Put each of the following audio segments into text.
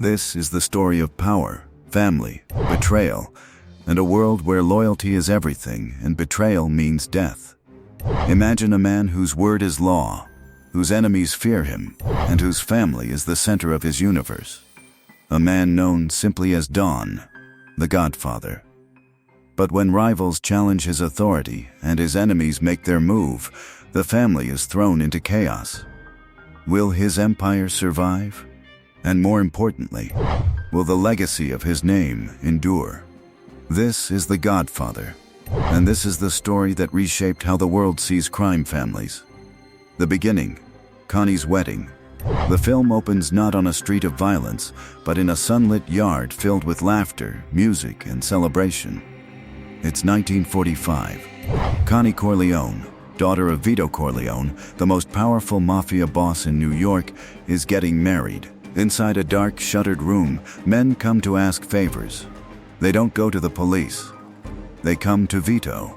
This is the story of power, family, betrayal, and a world where loyalty is everything and betrayal means death. Imagine a man whose word is law, whose enemies fear him, and whose family is the center of his universe. A man known simply as Don, the Godfather. But when rivals challenge his authority and his enemies make their move, the family is thrown into chaos. Will his empire survive? And more importantly, will the legacy of his name endure? This is The Godfather, and this is the story that reshaped how the world sees crime families. The beginning, Connie's wedding. The film opens not on a street of violence, but in a sunlit yard filled with laughter, music, and celebration. It's 1945. Connie Corleone, daughter of Vito Corleone, the most powerful mafia boss in New York, is getting married. Inside a dark, shuttered room, men come to ask favors. They don't go to the police. They come to Vito.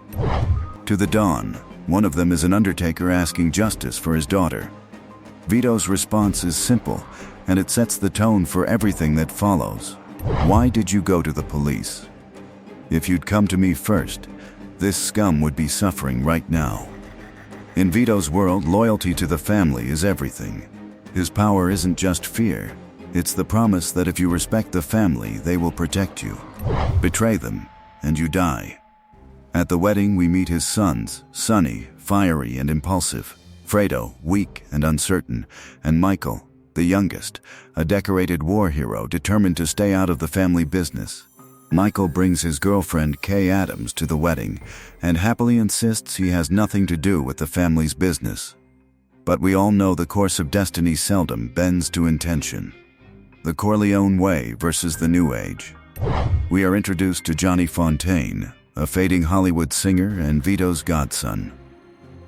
To the Don. One of them is an undertaker asking justice for his daughter. Vito's response is simple, and it sets the tone for everything that follows. Why did you go to the police? If you'd come to me first, this scum would be suffering right now. In Vito's world, loyalty to the family is everything. His power isn't just fear. It's the promise that if you respect the family, they will protect you. Betray them, and you die. At the wedding, we meet his sons, Sonny, fiery and impulsive, Fredo, weak and uncertain, and Michael, the youngest, a decorated war hero determined to stay out of the family business. Michael brings his girlfriend Kay Adams to the wedding and happily insists he has nothing to do with the family's business. But we all know the course of destiny seldom bends to intention. The Corleone way versus the New Age. We are introduced to Johnny Fontaine, a fading Hollywood singer and Vito's godson.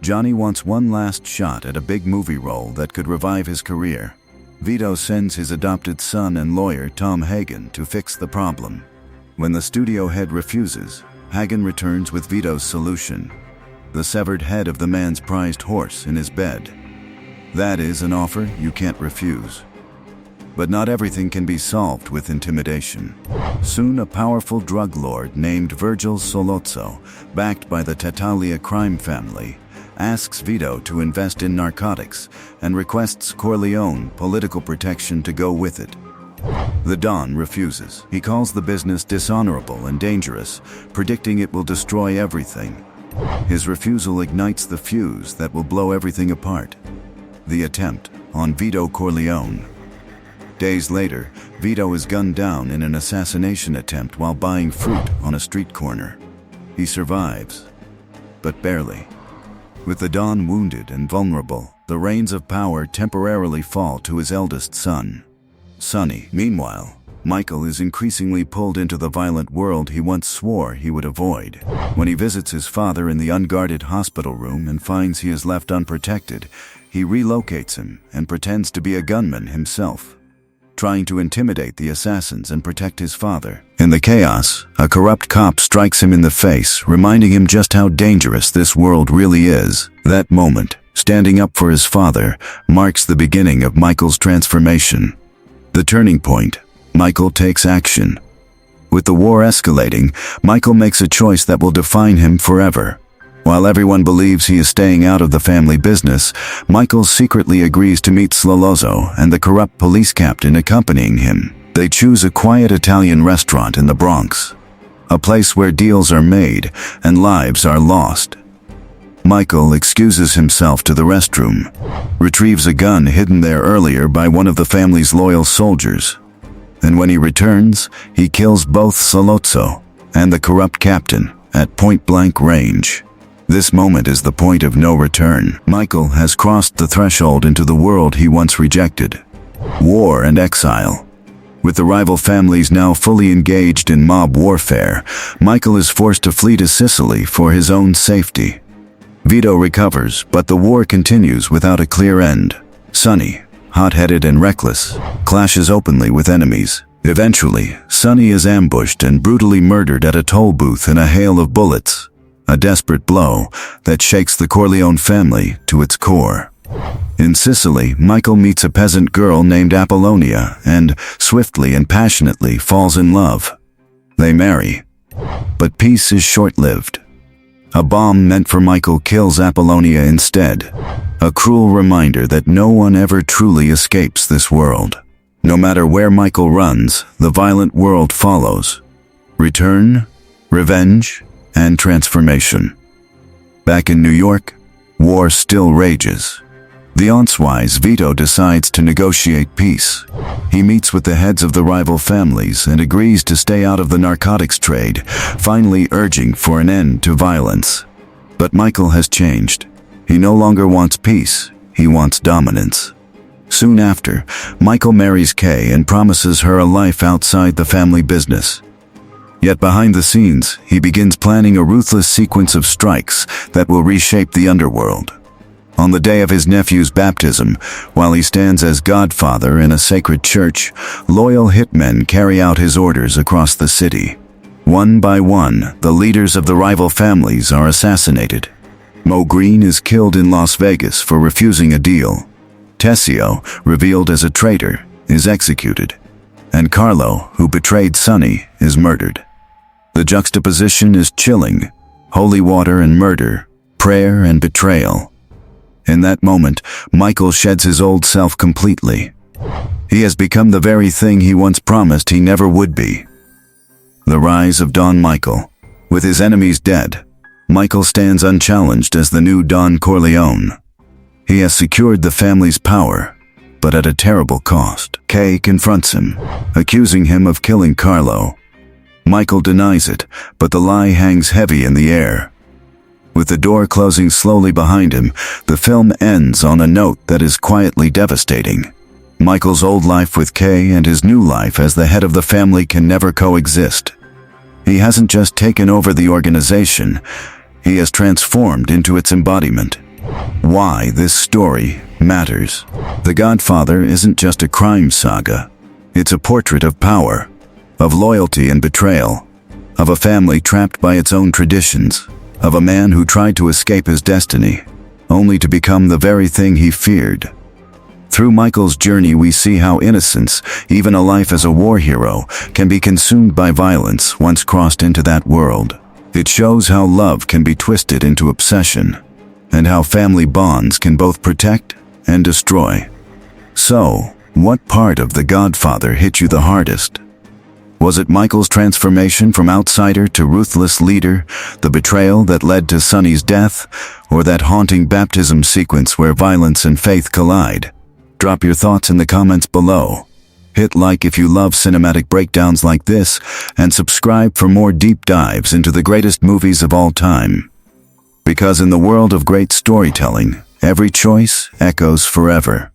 Johnny wants one last shot at a big movie role that could revive his career. Vito sends his adopted son and lawyer Tom Hagen to fix the problem. When the studio head refuses, Hagen returns with Vito's solution: the severed head of the man's prized horse in his bed. That is an offer you can't refuse. But not everything can be solved with intimidation. Soon a powerful drug lord named Virgil Solozzo, backed by the Tattaglia crime family, asks Vito to invest in narcotics and requests Corleone political protection to go with it. The Don refuses. He calls the business dishonorable and dangerous, predicting it will destroy everything. His refusal ignites the fuse that will blow everything apart. The attempt on Vito Corleone. Days later, Vito is gunned down in an assassination attempt while buying fruit on a street corner. He survives, but barely. With the Don wounded and vulnerable, the reins of power temporarily fall to his eldest son, Sonny. Meanwhile, Michael is increasingly pulled into the violent world he once swore he would avoid. When he visits his father in the unguarded hospital room and finds he is left unprotected, he relocates him and pretends to be a gunman himself, trying to intimidate the assassins and protect his father. In the chaos, a corrupt cop strikes him in the face, reminding him just how dangerous this world really is. That moment, standing up for his father, marks the beginning of Michael's transformation. The turning point: Michael takes action. With the war escalating, Michael makes a choice that will define him forever. While everyone believes he is staying out of the family business, Michael secretly agrees to meet Solozzo and the corrupt police captain accompanying him. They choose a quiet Italian restaurant in the Bronx, a place where deals are made and lives are lost. Michael excuses himself to the restroom, retrieves a gun hidden there earlier by one of the family's loyal soldiers. And when he returns, he kills both Solozzo and the corrupt captain at point-blank range. This moment is the point of no return. Michael has crossed the threshold into the world he once rejected. War and exile. With the rival families now fully engaged in mob warfare, Michael is forced to flee to Sicily for his own safety. Vito recovers, but the war continues without a clear end. Sonny, hot-headed and reckless, clashes openly with enemies. Eventually, Sonny is ambushed and brutally murdered at a toll booth in a hail of bullets. A desperate blow that shakes the Corleone family to its core. In Sicily, Michael meets a peasant girl named Apollonia and, swiftly and passionately, falls in love. They marry. But peace is short-lived. A bomb meant for Michael kills Apollonia instead, a cruel reminder that no one ever truly escapes this world. No matter where Michael runs, the violent world follows. Return, revenge, and transformation. Back in New York, war still rages. The Once's Vito decides to negotiate peace. He meets with the heads of the rival families and agrees to stay out of the narcotics trade, finally urging for an end to violence. But Michael has changed. He no longer wants peace, he wants dominance. Soon after, Michael marries Kay and promises her a life outside the family business. Yet behind the scenes, he begins planning a ruthless sequence of strikes that will reshape the underworld. On the day of his nephew's baptism, while he stands as Godfather in a sacred church, loyal hitmen carry out his orders across the city. One by one, the leaders of the rival families are assassinated. Mo Green is killed in Las Vegas for refusing a deal. Tessio, revealed as a traitor, is executed. And Carlo, who betrayed Sonny, is murdered. The juxtaposition is chilling. Holy water and murder, prayer and betrayal. In that moment, Michael sheds his old self completely. He has become the very thing he once promised he never would be. The rise of Don Michael. With his enemies dead, Michael stands unchallenged as the new Don Corleone. He has secured the family's power, but at a terrible cost. Kay confronts him, accusing him of killing Carlo. Michael denies it, but the lie hangs heavy in the air. With the door closing slowly behind him, the film ends on a note that is quietly devastating. Michael's old life with Kay and his new life as the head of the family can never coexist. He hasn't just taken over the organization, he has transformed into its embodiment. Why this story matters. The Godfather isn't just a crime saga. It's a portrait of power, of loyalty and betrayal, of a family trapped by its own traditions, of a man who tried to escape his destiny, only to become the very thing he feared. Through Michael's journey, we see how innocence, even a life as a war hero, can be consumed by violence once crossed into that world. It shows how love can be twisted into obsession, and how family bonds can both protect and destroy. So, what part of The Godfather hit you the hardest? Was it Michael's transformation from outsider to ruthless leader, the betrayal that led to Sonny's death, or that haunting baptism sequence where violence and faith collide? Drop your thoughts in the comments below. Hit like if you love cinematic breakdowns like this, and subscribe for more deep dives into the greatest movies of all time. Because in the world of great storytelling, every choice echoes forever.